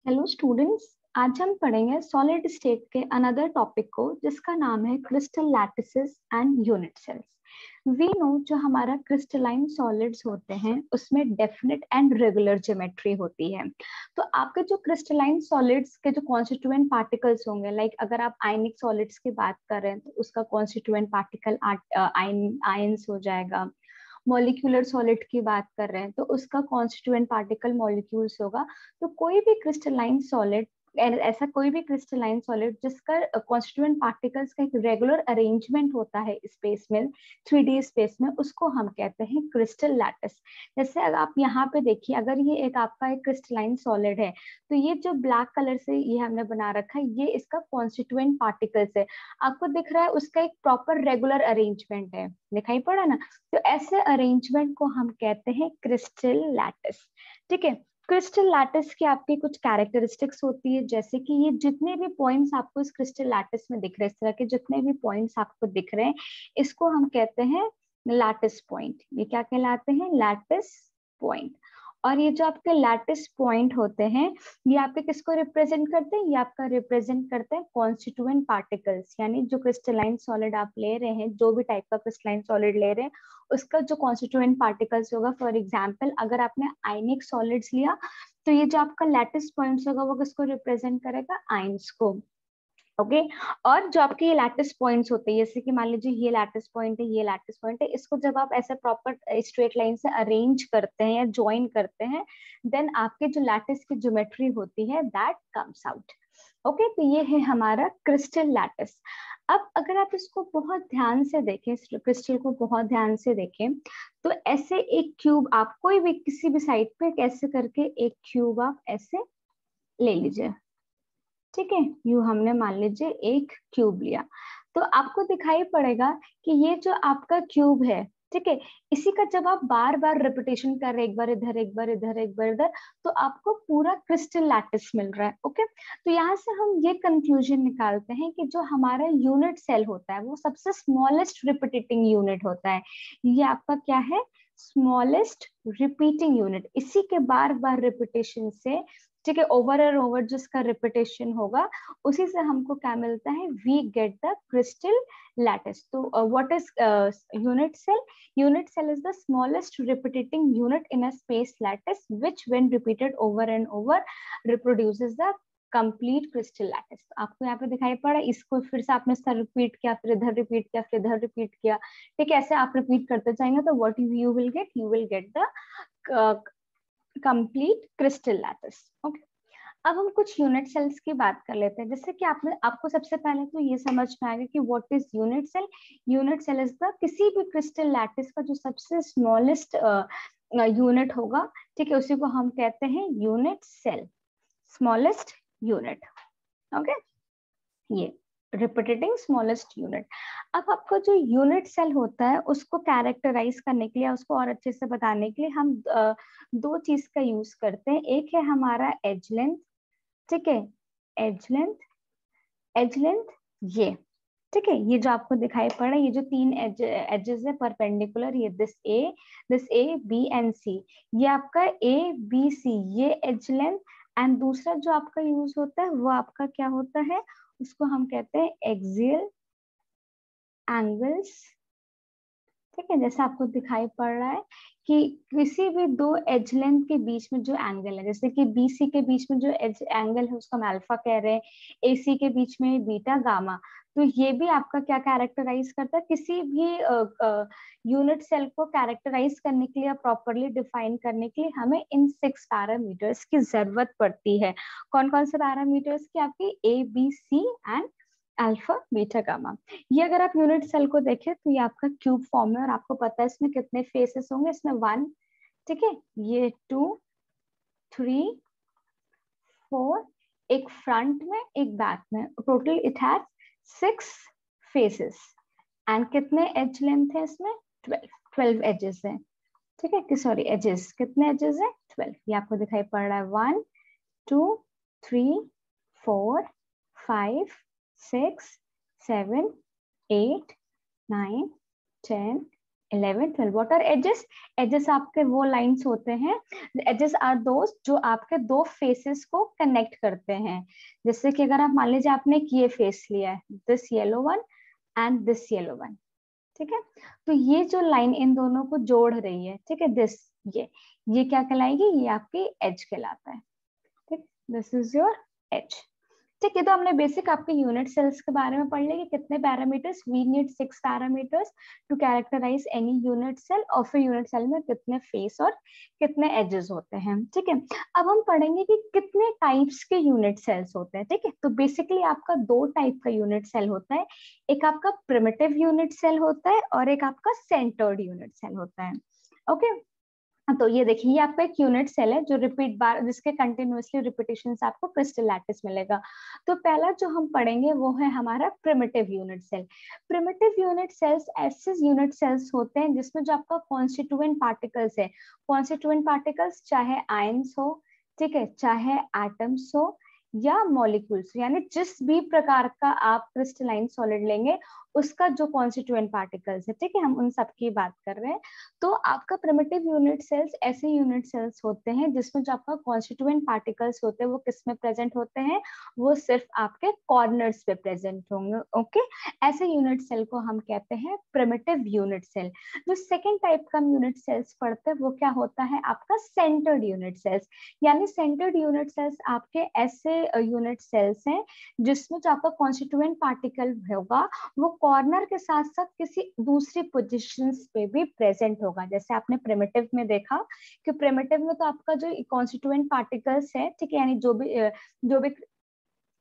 Hello students. आज हम पढ़ेंगे सॉलिड स्टेट के अनदर टॉपिक को जिसका नाम है crystal lattices and unit cells. We know जो हमारा क्रिस्टलाइन सॉलिड्स होते हैं उसमें डेफिनेट एंड रेगुलर ज्योमेट्री होती है। तो आपके जो क्रिस्टलाइन सॉलिड्स के जो कॉन्स्टिट्यूएंट पार्टिकल्स होंगे, लाइक अगर आप आयनिक सॉलिड्स की बात कर रहे हैं तो उसका कॉन्स्टिट्यूएंट पार्टिकल आयंस हो जाएगा। मॉलिक्यूलर सॉलिड की बात कर रहे हैं तो उसका कॉन्स्टिट्यूएंट पार्टिकल मॉलिक्यूल्स होगा। तो कोई भी क्रिस्टलाइन सॉलिड, ऐसा कोई भी क्रिस्टलाइन सॉलिड जिसका कॉन्स्टिट्यूएंट पार्टिकल्स का एक रेगुलर अरेंजमेंट होता है स्पेस में, 3D स्पेस में, उसको हम कहते हैं क्रिस्टल लैटिस। जैसे अगर आप यहाँ पे देखिए, अगर ये एक आपका एक क्रिस्टलाइन सॉलिड है तो ये जो ब्लैक कलर से ये हमने बना रखा है ये इसका कॉन्स्टिट्यूएंट पार्टिकल्स है। आपको दिख रहा है उसका एक प्रॉपर रेगुलर अरेंजमेंट है, दिखाई पड़ा ना। तो ऐसे अरेंजमेंट को हम कहते हैं क्रिस्टल लैटिस। ठीक है। क्रिस्टल लैटिस की आपकी कुछ कैरेक्टरिस्टिक्स होती है, जैसे कि ये जितने भी पॉइंट्स आपको इस क्रिस्टल लैटिस में दिख रहे हैं, इस तरह के जितने भी पॉइंट्स आपको दिख रहे हैं इसको हम कहते हैं लैटिस पॉइंट। ये क्या कहलाते हैं? Lattice point. और ये जो आपके लैटिस पॉइंट होते हैं ये आपके किसको रिप्रेजेंट करते हैं? ये आपका रिप्रेजेंट करते हैं कॉन्स्टिट्यूएंट पार्टिकल्स, यानी जो क्रिस्टलाइन सॉलिड आप ले रहे हैं, जो भी टाइप का क्रिस्टलाइन सॉलिड ले रहे हैं उसका जो कॉन्स्टिट्यूएंट पार्टिकल्स होगा। फॉर एग्जांपल अगर आपने आयनिक सॉलिड्स लिया तो ये जो आपका लैटिस पॉइंट्स होगा वो किसको रिप्रेजेंट करेगा? आयंस को। ओके। और जो आपके ये लैटिस पॉइंट्स होते हैं, जैसे कि मान लीजिए ये लैटिस पॉइंट है, ये लैटिस पॉइंट है, इसको जब आप ऐसे प्रॉपर स्ट्रेट लाइन से अरेंज करते हैं या ज्वाइन करते हैं देन आपके जो लैटिस की ज्योमेट्री होती है दैट कम्स आउट। ओके। तो ये है हमारा क्रिस्टल लैटिस। अब अगर आप इसको बहुत ध्यान से देखें, इस क्रिस्टल को बहुत ध्यान से देखें, तो ऐसे एक क्यूब आप कोई भी किसी भी साइड पे ऐसे करके एक क्यूब आप ऐसे ले लीजिए। ठीक है। यू हमने मान लीजिए एक क्यूब लिया तो आपको दिखाई पड़ेगा कि ये जो आपका क्यूब है, ठीक है, इसी का जब आप बार बार रिपीटेशन कर रहे, एक बार इधर एक बार इधर एक बार इधर, तो आपको पूरा क्रिस्टल लैटिस मिल रहा है। ओके। तो यहाँ से हम ये कंक्लूजन निकालते हैं कि जो हमारा यूनिट सेल होता है वो सबसे स्मॉलेस्ट रिपीटिंग यूनिट होता है। ये आपका क्या है? Smallest repeating unit. इसी के बार बार रिपीटेशन से, ठीक है, ओवर एंड ओवर जिसका रिपीटेशन होगा उसी से हमको क्या मिलता है? We get the crystal lattice. तो what is unit cell? Unit cell is the smallest repeating unit in a space lattice which when repeated over and over reproduces the complete crystal lattice। आपको यहाँ पे दिखाई पड़ा, इसको फिर से आपने इसका रिपीट किया, फिर इधर रिपीट किया, फिर इधर रिपीट किया। ठीक है, ऐसे आप रिपीट करते जाएंगे तो what you will get? You will get the complete crystal lattice। Okay. अब हम कुछ यूनिट सेल्स की बात कर लेते हैं। जैसे कि आपको सबसे पहले तो ये समझ में आएगा कि what is unit cell. Unit cell is the किसी भी क्रिस्टल लैटिस का जो सबसे स्मॉलेस्ट यूनिट होगा, ठीक है, उसी को हम कहते हैं unit cell, smallest unit. Okay. ये रिपीटिंग स्मॉलेस्ट यूनिट। अब आपका जो यूनिट सेल होता है उसको कैरेक्टराइज करने के लिए, उसको और अच्छे से बताने के लिए हम दो चीज का यूज करते हैं। एक है हमारा एज लेंथ, ठीक है, एज लेंथ, एज लेंथ, ये, ठीक है, ये जो आपको दिखाई पड़ रहा है, ये जो तीन एजेस है परपेंडिकुलर, ये दिस ए बी एंड सी, ये आपका ए बी सी, ये एज लेंथ। एंड दूसरा जो आपका यूज होता है वो आपका क्या होता है? उसको हम कहते हैं एक्सियल एंगल्स। ठीक है, जैसे आपको दिखाई पड़ रहा है कि किसी भी दो एज लेंथ के बीच में जो एंगल है, जैसे कि बीसी के बीच में जो एज एंगल है उसको हम अल्फा कह रहे हैं, एसी के बीच में बीटा गामा। तो ये भी आपका क्या कैरेक्टराइज करता है? किसी भी यूनिट सेल को कैरेक्टराइज करने के लिए, प्रॉपरली डिफाइन करने के लिए हमें इन 6 पैरामीटर्स की जरूरत पड़ती है। कौन कौन से पैरामीटर्स की? आपकी a b c and alpha beta gamma. ये अगर आप यूनिट सेल को देखें तो ये आपका क्यूब फॉर्म है और आपको पता है इसमें कितने फेसेस होंगे? इसमें 1, ठीक है, ये 2, 3, 4, एक फ्रंट में एक बैक में, total it has 6 faces. And कितने एज लेंथ है इसमें? 12 एजेस है। ठीक है, सॉरी एजेस, कितने एजेस है? 12। ये आपको दिखाई पड़ रहा है 1 2 3 4 5 6 7 8 9 10 11, 12. What are edges? एजेस आपके वो लाइंस होते हैं, एजेस आर दोस्त जो आपके दो फेसेस को कनेक्ट करते हैं। जैसे कि अगर आप मान लीजिए आपने ये फेस लिया है, this yellow one and this yellow one, ठीक है, तो ये जो लाइन इन दोनों को जोड़ रही है, ठीक है, दिस, ये क्या कहलाएगी? ये आपकी एज कहलाता है, ठीक, दिस इज योर एज। ठीक है, तो हमने बेसिक आपके यूनिट सेल्स के बारे में पढ़ लिया कि कितने parameters, we need 6 parameters to characterise any unit cell, और फिर यूनिट सेल में कितने फेस और कितने एजेस होते हैं। ठीक है, अब हम पढ़ेंगे कि कितने टाइप्स के यूनिट सेल्स होते हैं। ठीक है, तो बेसिकली आपका दो टाइप का यूनिट सेल होता है, एक आपका प्रिमिटिव यूनिट सेल होता है और एक आपका सेंटर्ड यूनिट सेल होता है। ओके, तो ये देखिए, ये आपका एक यूनिट सेल है जो रिपीट बार, जिसके कंटिन्यूअसली रिपीटेशन से आपको क्रिस्टल लैटिस मिलेगा। तो पहला जो हम पढ़ेंगे वो है हमारा primitive unit cell. Primitive unit cells ऐसे यूनिट सेल्स होते हैं जिसमें जो आपका कॉन्स्टिट्यूएंट पार्टिकल्स है, कॉन्स्टिट्यूएंट पार्टिकल्स चाहे आयंस हो, ठीक है, चाहे एटम्स हो या मॉलिक्यूल्स, यानी जिस भी प्रकार का आप क्रिस्टलाइन सॉलिड लेंगे उसका जो कॉन्स्टिट्यूएंट पार्टिकल्स है, ठीक है, हम उन सब की बात कर रहे हैं। तो आपका प्रिमिटिव यूनिट सेल्स ऐसे यूनिट सेल्स होते हैं जिसमें जो आपका कॉन्स्टिट्यूएंट पार्टिकल्स होते हैं वो किस में प्रेजेंट होते हैं? वो सिर्फ आपके कॉर्नर्स पे प्रेजेंट होंगे। ओके, ऐसे यूनिट सेल को हम कहते हैं प्रिमिटिव यूनिट सेल। जो सेकेंड टाइप का यूनिट सेल्स पढ़ते हैं वो क्या होता है? आपका सेंटर्ड यूनिट सेल्स। यानी सेंटर्ड यूनिट सेल्स आपके ऐसे यूनिट सेल्स हैं जिसमें जो आपका कॉन्स्टिट्यूएंट पार्टिकल होगा वो कॉर्नर के साथ साथ किसी दूसरी पोजीशंस पे भी प्रेजेंट होगा। जैसे आपने प्रिमिटिव में देखा कि प्रिमिटिव में तो आपका जो कॉन्स्टिट्यूएंट पार्टिकल्स है, ठीक है, यानी जो भी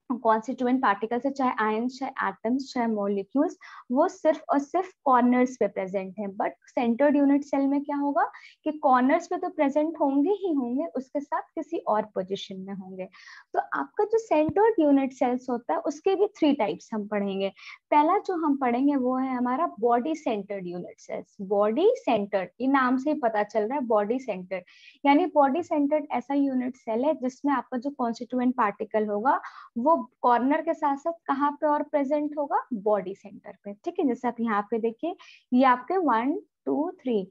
कॉन्स्टिट्यूएंट पार्टिकल्स है, चाहे आयंस, चाहे एटम्स, चाहे मॉलिक्यूल्स, वो सिर्फ और सिर्फ कॉर्नर्स पे प्रेजेंट है। बट सेंटर्ड यूनिट सेल में क्या होगा कि कॉर्नर्स पे तो प्रेजेंट होंगे ही होंगे, उसके साथ किसी और पोजीशन में होंगे। तो आपका जो सेंटर्ड यूनिट सेल्स होता है उसके भी 3 टाइप्स हम पढ़ेंगे। पहला जो हम पढ़ेंगे वो है हमारा body centred unit cells. Body centred, ये नाम से ही पता चल रहा है, बॉडी सेंटर्ड। यानी बॉडी सेंटर्ड ऐसा यूनिट सेल है जिसमें आपका जो कॉन्स्टिट्यूएंट पार्टिकल होगा वो कॉर्नर के साथ साथ कहाँ पे और प्रेजेंट होगा? बॉडी सेंटर पे। ठीक है, जैसे आप यहाँ पे देखिए, ये आपके 1 2 3,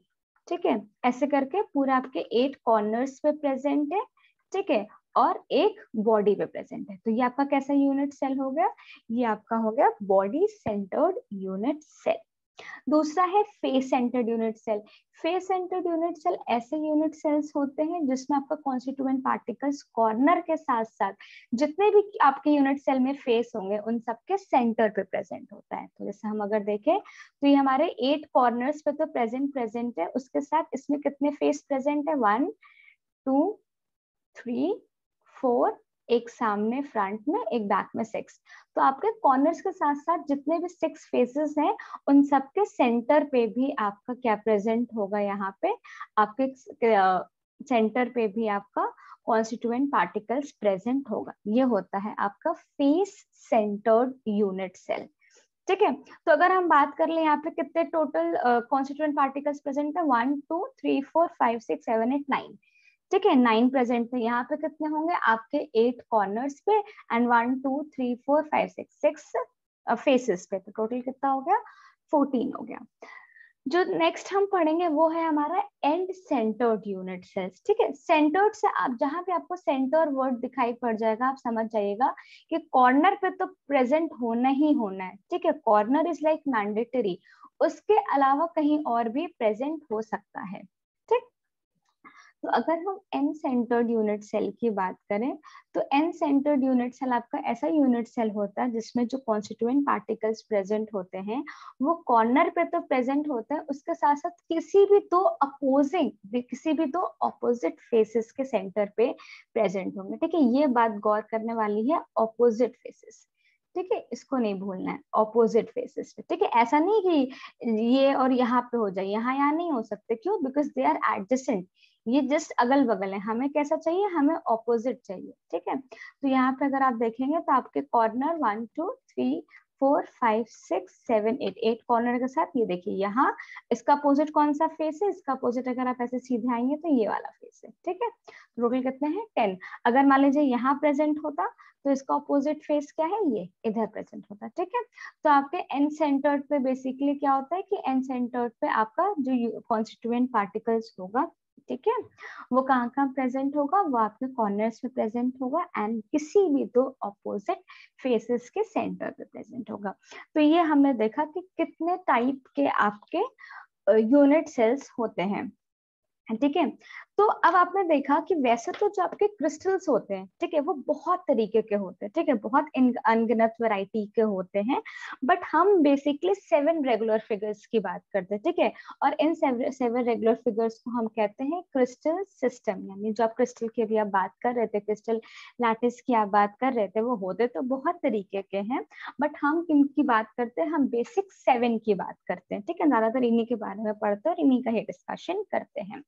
ठीक है, ऐसे करके पूरा आपके 8 कॉर्नर्स पे प्रेजेंट है, ठीक है, और एक बॉडी पे प्रेजेंट है। तो ये आपका कैसा यूनिट सेल हो गया? ये आपका हो गया बॉडी सेंटर्ड यूनिट सेल। दूसरा है face centred unit cell. Face centred unit cell ऐसे यूनिट सेल्स होते हैं जिसमें आपका कॉन्स्टिट्यूएंट पार्टिकल्स कॉर्नर के साथ साथ जितने भी आपके यूनिट सेल में फेस होंगे उन सबके सेंटर पे प्रेजेंट होता है। तो जैसे हम अगर देखें तो ये हमारे 8 कॉर्नर्स पे तो प्रेजेंट है, उसके साथ इसमें कितने फेस प्रेजेंट है? 1 2 3 4, एक सामने फ्रंट में, एक बैक में 6। तो आपके कॉर्नर्स के साथ साथ जितने भी 6 फेसेस हैं उन सबके सेंटर पे भी आपका क्या प्रेजेंट होगा? यहाँ पे आपके सेंटर पे भी आपका कॉन्स्टिट्यूएंट पार्टिकल्स प्रेजेंट होगा। ये होता है आपका फेस सेंटर्ड यूनिट सेल। ठीक है, तो अगर हम बात कर ले यहाँ पे कितने टोटल कॉन्स्टिट्यूएंट पार्टिकल्स प्रेजेंट है? 1 2 3 4 5 6 7 8 9, ठीक है, 9 प्रेजेंट है। यहाँ पे कितने होंगे? आपके 8 कॉर्नर्स पे एंड 1 2 3 4 5 6 फेसेस पे। तो टोटल कितना हो गया? 14 हो गया। जो नेक्स्ट हम पढ़ेंगे वो है हमारा एंड सेंटर्ड यूनिट सेल्स। ठीक है, सेंटर्ड से आप जहां पे आपको सेंटर वर्ड दिखाई पड़ जाएगा आप समझ जाइएगा कि कॉर्नर पे तो प्रेजेंट होना ही होना है। ठीक है, कॉर्नर इज लाइक मैंडेटरी, उसके अलावा कहीं और भी प्रेजेंट हो सकता है। ठीक, तो अगर हम एन सेंटर्ड यूनिट सेल की बात करें तो एन सेंटर्ड यूनिट सेल आपका ऐसा यूनिट सेल होता है जिसमें जो कॉन्स्टिट्यूएंट पार्टिकल्स प्रेजेंट होते हैं वो कॉर्नर पे तो प्रेजेंट होते हैं, उसके साथ साथ किसी भी दो अपोजिट फेसेस के सेंटर पे प्रेजेंट होंगे। ठीक है, ये बात गौर करने वाली है, अपोजिट फेसेस। ठीक है, इसको नहीं भूलना है, ऑपोजिट फेसेस पे। ठीक है, ऐसा नहीं कि ये और यहाँ पे हो जाए, यहाँ नहीं हो सकते। क्यों? बिकॉज दे आर एडजेसेंट, ये जस्ट अगल बगल है। हमें कैसा चाहिए? हमें ऑपोजिट चाहिए। ठीक है, तो यहाँ पे अगर आप देखेंगे तो आपके कॉर्नर 1 2 3 4 5 6 7 8 कॉर्नर के साथ ये देखिए यहाँ इसका अपोजिट कौन सा फेस है? इसका अपोजिट अगर आप ऐसे सीधे आएंगे तो ये वाला फेस है। ठीक है, टोटल कितने हैं 10। अगर मान लीजिए यहाँ प्रेजेंट होता तो इसका ऑपोजिट फेस क्या है, ये इधर प्रेजेंट होता, ठीक है। तो आपके एन सेंटर्ड पे बेसिकली क्या होता है कि एन सेंटर्ड पे आपका जो कॉन्स्टिट्यूएंट पार्टिकल्स होगा, ठीक है, वो कहाँ कहाँ प्रेजेंट होगा, वो आपके कॉर्नर्स में प्रेजेंट होगा एंड किसी भी दो ऑपोजिट फेसेस के सेंटर पे प्रेजेंट होगा। तो ये हमने देखा कि कितने टाइप के आपके यूनिट सेल्स होते हैं, ठीक है। तो अब आपने देखा कि वैसे तो जो आपके क्रिस्टल्स होते हैं, ठीक है, वो बहुत तरीके के होते हैं, ठीक है, बहुत अनगिनत वैरायटी के होते हैं, बट हम बेसिकली 7 रेगुलर फिगर्स की बात करते हैं, ठीक है। और इन 7 रेगुलर फिगर्स को हम कहते हैं क्रिस्टल सिस्टम, यानी जो आप क्रिस्टल की अभी आप बात कर रहे थे, क्रिस्टल लैटिस की आप बात कर रहे थे, वो होते तो बहुत तरीके के हैं, बट हम इनकी बात करते हैं, हम बेसिक 7 की बात करते हैं, ठीक है। ज्यादातर इन्हीं के बारे में पढ़ते हैं और इन्हीं का ही डिस्कशन करते हैं।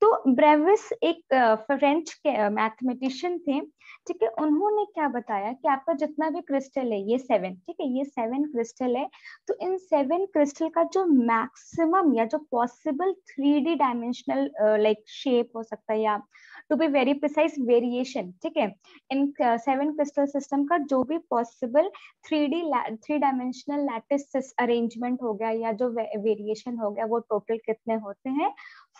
तो ब्रेविस एक फ्रेंच के मैथमेटिशियन थे, ठीक है। उन्होंने क्या बताया कि आपका जितना भी क्रिस्टल है, ये 7, ठीक है, ये 7 क्रिस्टल है, तो इन 7 क्रिस्टल का जो मैक्सिमम या जो possible 3D dimensional like shape हो सकता है, या to be very precise variation, ठीक है, इन 7 क्रिस्टल सिस्टम का जो भी पॉसिबल 3 डायमेंशनल लैटिस अरेंजमेंट हो गया या जो वेरिएशन हो गया, वो टोटल कितने होते हैं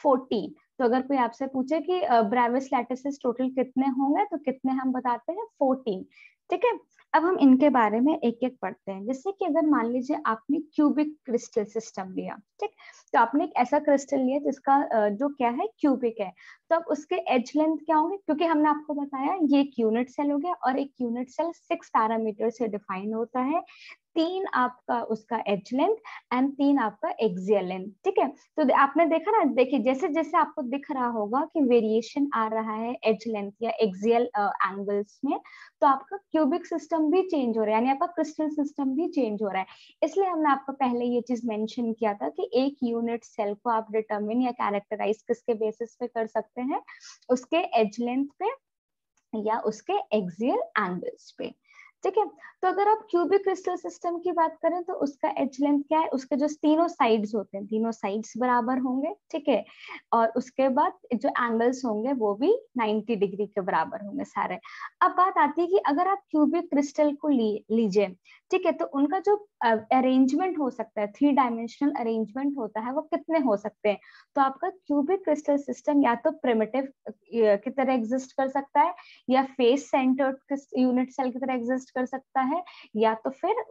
14। तो अगर कोई आपसे पूछे कि ब्रेविस लैटिसेस टोटल कितने होंगे, तो कितने हम बताते हैं 14, ठीक है। अब हम इनके बारे में एक एक पढ़ते हैं। जैसे कि अगर मान लीजिए आपने क्यूबिक क्रिस्टल सिस्टम लिया, ठीक, तो आपने एक ऐसा क्रिस्टल लिया जिसका जो क्या है क्यूबिक है, तो अब उसके एज लेंथ क्या होंगे, क्योंकि हमने आपको बताया ये एक यूनिट सेल हो गया और एक यूनिट सेल 6 पैरामीटर से डिफाइन होता है, 3 आपका उसका एज लेंथ एंड 3 आपका एक्सियल लेंथ, ठीक है। तो आपने देखा ना, देखिए जैसे जैसे आपको दिख रहा होगा कि वेरिएशन आ रहा है एज लेंथ या एक्सियल एंगल्स में, तो आपका क्यूबिक सिस्टम भी चेंज हो रहा है, यानी आपका क्रिस्टल सिस्टम भी चेंज हो रहा है। इसलिए हमने आपको पहले ये चीज मेंशन किया था कि एक यूनिट सेल को आप डिटरमिन या कैरेक्टराइज किसके बेसिस पे कर सकते हैं, उसके एज लेंथ पे या उसके एक्सियल एंगल्स पे, ठीक है। तो अगर आप क्यूबिक क्रिस्टल सिस्टम की बात करें तो उसका एज लेंथ क्या है, उसके जो तीनों साइड्स होते हैं, तीनों साइड्स बराबर होंगे, ठीक है, और उसके बाद जो एंगल्स होंगे वो भी 90 डिग्री के बराबर होंगे सारे। अब बात आती है कि अगर आप क्यूबिक क्रिस्टल को लीजिए, ठीक है, तो उनका जो अरेंजमेंट हो सकता है, 3 डायमेंशनल अरेंजमेंट होता है, वो कितने हो सकते हैं। तो आपका क्यूबिक क्रिस्टल सिस्टम या तो प्रिमिटिव की तरह एग्जिस्ट कर सकता है, या फेस सेंटर्ड यूनिट सेल की तरह एग्जिस्ट कर सकता है, या तो फिर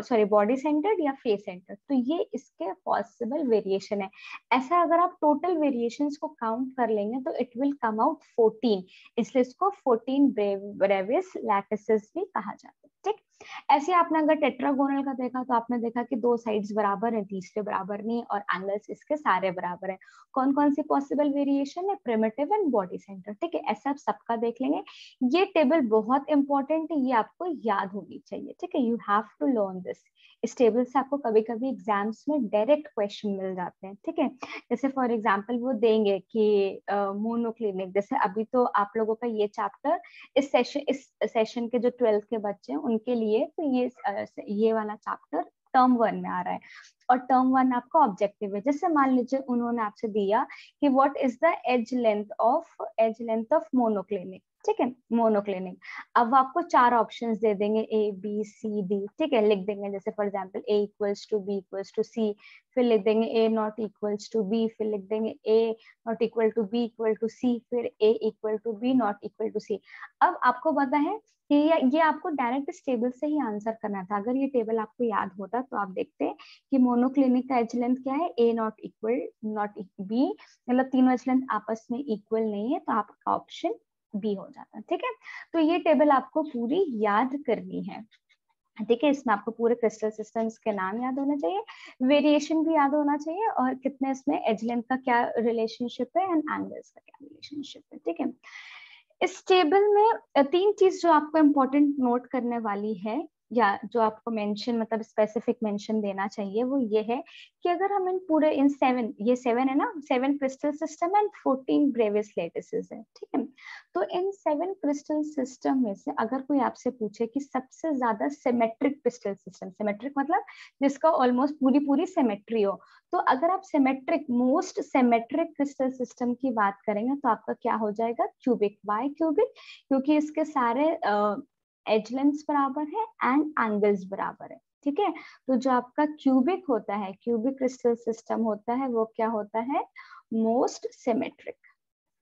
सॉरी बॉडी सेंटर्ड या फेस सेंटर्ड। तो ये इसके पॉसिबल वेरिएशन है। ऐसा अगर आप टोटल वेरिएशंस को काउंट कर लेंगे तो इट विल कम आउट 14, इसलिए इसको 14 ब्रेविस लैटिसेस भी कहा जाता है, ठीक। ऐसे आपने अगर टेट्रागोनल का देखा तो आपने देखा कि 2 साइड्स बराबर है, तीसरे बराबर नहीं, और एंगल्स इसके सारे बराबर है। कौन कौन सी पॉसिबल वेरिएशन है, प्रिमिटिव एंड बॉडी सेंटर, ठीक है। ऐसे आप सबका देख लेंगे। ये टेबल बहुत इंपॉर्टेंट है, ये आपको याद होनी चाहिए, ठीक है, you have to learn this. इस टेबल से आपको कभी कभी एग्जाम्स में डायरेक्ट क्वेश्चन मिल जाते हैं, ठीक है। जैसे फॉर एग्जांपल वो देंगे कि मोनोक्लिनिक, जैसे अभी तो आप लोगों का ये चैप्टर इस सेशन के जो 12th के बच्चे हैं उनके लिए, तो ये वाला चैप्टर टर्म 1 में आ रहा है, और टर्म 1 आपका ऑब्जेक्टिव है। जैसे मान लीजिए उन्होंने आपसे दिया कि what is the edge length of monoclinic, ठीक है, मोनोक्लिनिक। अब वो आपको 4 ऑप्शंस दे देंगे, ए बी सी डी, ठीक है, लिख देंगे। जैसे for example A equals to B equals to C, फिर लिख देंगे A not equals to B, फिर लिख देंगे A not equal to B equal to C, फिर A equal to B not equal to C. अब आपको पता है कि ये आपको डायरेक्ट इस टेबल से ही आंसर करना था। अगर ये टेबल आपको याद होता तो आप देखते हैं कि मोनोक्लिनिक का एज लेंथ क्या है, ए नॉट इक्वल नॉट बी, मतलब तीनों एज लेंथ आपस में इक्वल नहीं है, तो आपका ऑप्शन बी हो जाता है, ठीक है। तो ये टेबल आपको पूरी याद करनी है, ठीक है। इसमें आपको पूरे क्रिस्टल सिस्टम्स के नाम याद होना चाहिए, वेरिएशन भी याद होना चाहिए, और कितने इसमें एज लेंथ का क्या रिलेशनशिप है एंड एंगल्स का क्या रिलेशनशिप है, ठीक है। इस टेबल में 3 चीज जो आपको इम्पोर्टेंट नोट करने वाली है, या जो आपको मेंशन मतलब स्पेसिफिक मेंशन देना चाहिए, वो ये है कि अगर हम इन 7 है ना, 7 crystal system and 14 Brevis lattices है, ठीक है। तो इन 7 क्रिस्टल सिस्टम में से अगर कोई आपसे पूछे कि सबसे ज्यादा सिमेट्रिक क्रिस्टल सिस्टम, सिमेट्रिक मतलब जिसका ऑलमोस्ट पूरी पूरी सिमेट्री हो, तो अगर आप symmetric, most symmetric crystal system की बात करेंगे तो आपका क्या हो जाएगा, क्यूबिक। Y cubic? क्योंकि इसके सारे एज लेंथ बराबर है एंड एंगल्स बराबर है। ठीक है, तो जो आपका क्यूबिक होता है, क्यूबिक क्रिस्टल सिस्टम होता है, वो क्या होता है, मोस्ट सिमेट्रिक।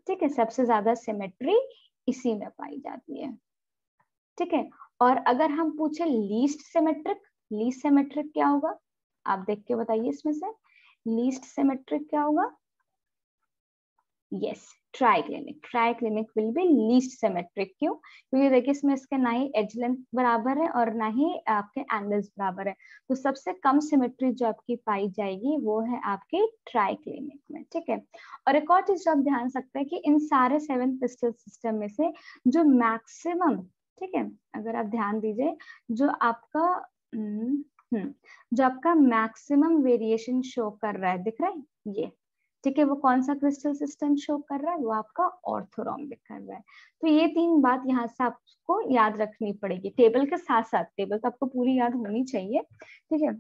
ठीक है, सबसे ज्यादा सिमेट्री इसी में पाई जाती है। ठीक है, और अगर हम पूछे लीस्ट सिमेट्रिक, लीस्ट सिमेट्रिक क्या होगा, आप देख के बताइए इसमें से लीस्ट सिमेट्रिक क्या होगा। Yes, triclinic. Triclinic will be least symmetric. क्यों? क्योंकि देखिए इसमें इसके ना ही एज लेंथ बराबर है और ना ही आपके एंगल्स बराबर है, तो सबसे कम सिमेट्री जो आपकी पाई जाएगी वो है आपके ट्राइक्लिनिक में। ठीक है, और एक और चीज जो आप ध्यान सकते हैं कि इन सारे 7 क्रिस्टल सिस्टम में से जो मैक्सिमम, ठीक है, अगर आप ध्यान दीजिए, जो आपका जो आपका मैक्सिमम वेरिएशन शो कर रहा है, दिख रहा है ये, ठीक है, वो कौन सा क्रिस्टल सिस्टम शो कर रहा है, वो आपका ऑर्थोरोम्बिक कर रहा है। तो ये 3 बात यहाँ से आपको याद रखनी पड़ेगी टेबल के साथ साथ। टेबल तो आपको पूरी याद होनी चाहिए, ठीक है,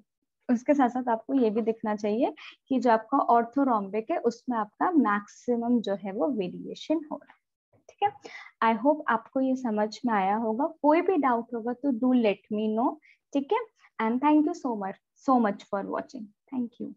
उसके साथ साथ आपको ये भी दिखना चाहिए कि जो आपका ऑर्थोरोम्बिक है उसमें आपका मैक्सिमम जो है वो वेरिएशन हो रहा है। ठीक है, आई होप आपको ये समझ में आया होगा। कोई भी डाउट होगा तो डू लेट मी नो। ठीक है, and thank you so much for watching. Thank you.